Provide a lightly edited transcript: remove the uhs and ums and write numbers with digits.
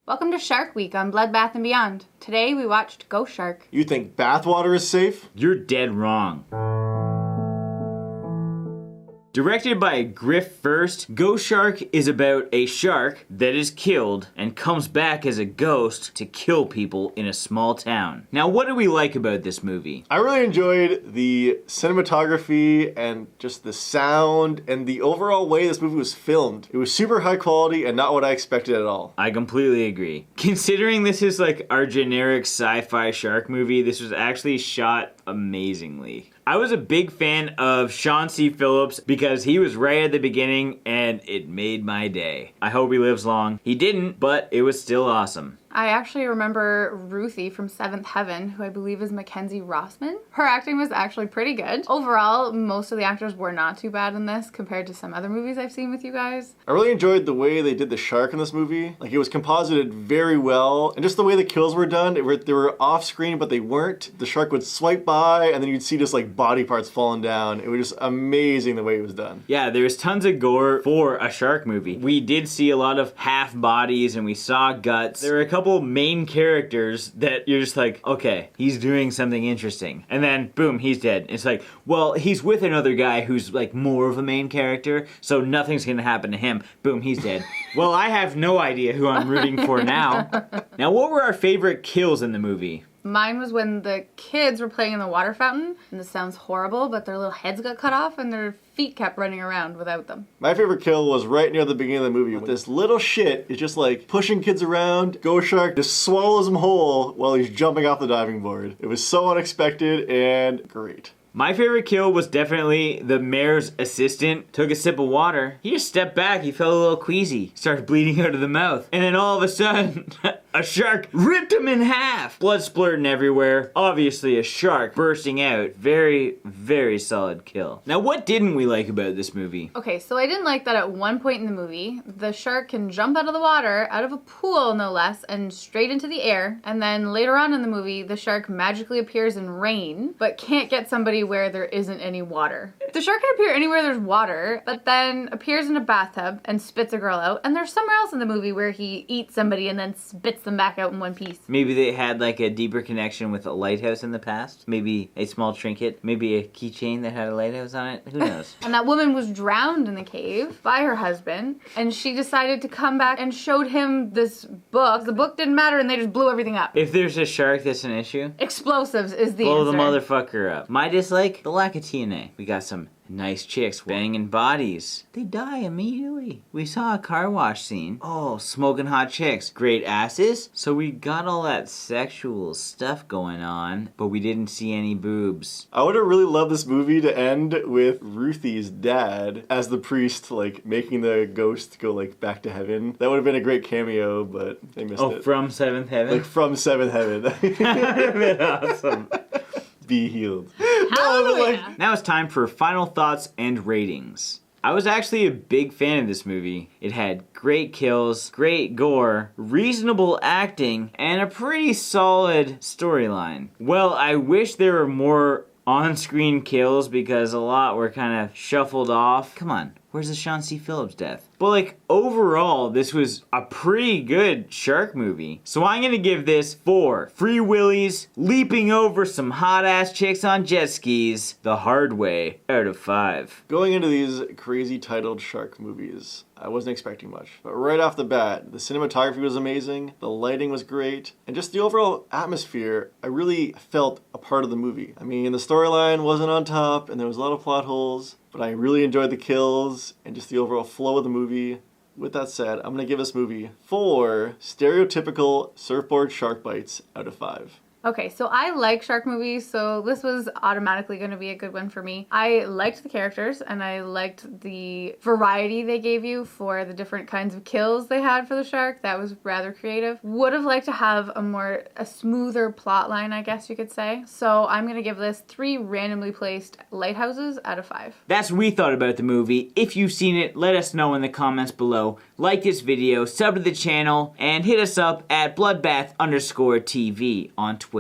Welcome to Shark Week on Bloodbath and Beyond. Today we watched Ghost Shark. You think bathwater is safe? You're dead wrong. Directed by Griff Furst, Ghost Shark is about a shark that is killed and comes back as a ghost to kill people in a small town. Now, what do we like about this movie? I really enjoyed the cinematography and just the sound and the overall way this movie was filmed. It was super high quality and not what I expected at all. I completely agree. Considering this is like our generic sci-fi shark movie, this was actually shot amazingly. I was a big fan of Shawn C. Phillips because he was right at the beginning and it made my day. I hope he lives long. He didn't, but it was still awesome. I actually remember Ruthie from Seventh Heaven, who I believe is Mackenzie Rosman. Her acting was actually pretty good. Overall, most of the actors were not too bad in this compared to some other movies I've seen with you guys. I really enjoyed the way they did the shark in this movie. Like, it was composited very well, and just the way the kills were done, they were off screen, but they weren't. The shark would swipe by, and then you'd see just like body parts falling down. It was just amazing the way it was done. Yeah, there's tons of gore for a shark movie. We did see a lot of half bodies and we saw guts. There were a couple main characters that you're just like, okay, he's doing something interesting. And then, boom, he's dead. It's like, well, he's with another guy who's like more of a main character, so nothing's gonna happen to him. Boom, he's dead. Well, I have no idea who I'm rooting for now. Now, what were our favorite kills in the movie? Mine was when the kids were playing in the water fountain, and this sounds horrible, but their little heads got cut off and their feet kept running around without them. My favorite kill was right near the beginning of the movie. This little shit is just like pushing kids around. Ghost Shark just swallows him whole while he's jumping off the diving board. It was so unexpected and great. My favorite kill was definitely the mayor's assistant took a sip of water. He just stepped back, he felt a little queasy, started bleeding out of the mouth. And then all of a sudden, a shark ripped him in half. Blood splurting everywhere. Obviously a shark bursting out. Very, very solid kill. Now, what didn't we like about this movie? Okay, so I didn't like that at one point in the movie, the shark can jump out of the water, out of a pool no less, and straight into the air. And then later on in the movie, the shark magically appears in rain, but can't get somebody where there isn't any water. The shark can appear anywhere there's water, but then appears in a bathtub and spits a girl out. And there's somewhere else in the movie where he eats somebody and then spits them back out in one piece. Maybe they had like a deeper connection with a lighthouse in the past. Maybe a small trinket. Maybe a keychain that had a lighthouse on it. Who knows? And that woman was drowned in the cave by her husband, and she decided to come back and showed him this book. The book didn't matter and they just blew everything up. If there's a shark that's an issue, Explosives is the blow answer. the motherfucker up. My dislike, the lack of TNA. We got some nice chicks banging bodies. They die immediately. We saw a car wash scene. Oh, smoking hot chicks. Great asses. So we got all that sexual stuff going on, but we didn't see any boobs. I would have really loved this movie to end with Ruthie's dad as the priest, like making the ghost go like back to heaven. That would have been a great cameo, but they missed it. Oh, from Seventh Heaven? Like from Seventh Heaven. That would have been awesome. Be healed. Hallelujah. Now it's time for final thoughts and ratings. I was actually a big fan of this movie. It had great kills, great gore, reasonable acting, and a pretty solid storyline. Well, I wish there were more on-screen kills because a lot were kind of shuffled off. Come on, where's the Shawn C. Phillips death? But like, overall, this was a pretty good shark movie. So I'm gonna give this 4 Free Willies leaping over some hot-ass chicks on jet skis the hard way out of 5. Going into these crazy titled shark movies, I wasn't expecting much. But right off the bat, the cinematography was amazing, the lighting was great, and just the overall atmosphere, I really felt a part of the movie. I mean, the storyline wasn't on top, and there was a lot of plot holes, but I really enjoyed the kills and just the overall flow of the movie. With that said, I'm going to give this movie 4 stereotypical surfboard shark bites out of 5. Okay, so I like shark movies, so this was automatically going to be a good one for me. I liked the characters, and I liked the variety they gave you for the different kinds of kills they had for the shark. That was rather creative. Would have liked to have a smoother plot line, I guess you could say. So I'm going to give this 3 randomly placed lighthouses out of 5. That's what we thought about the movie. If you've seen it, let us know in the comments below. Like this video, sub to the channel, and hit us up at Bloodbath_TV on Twitter.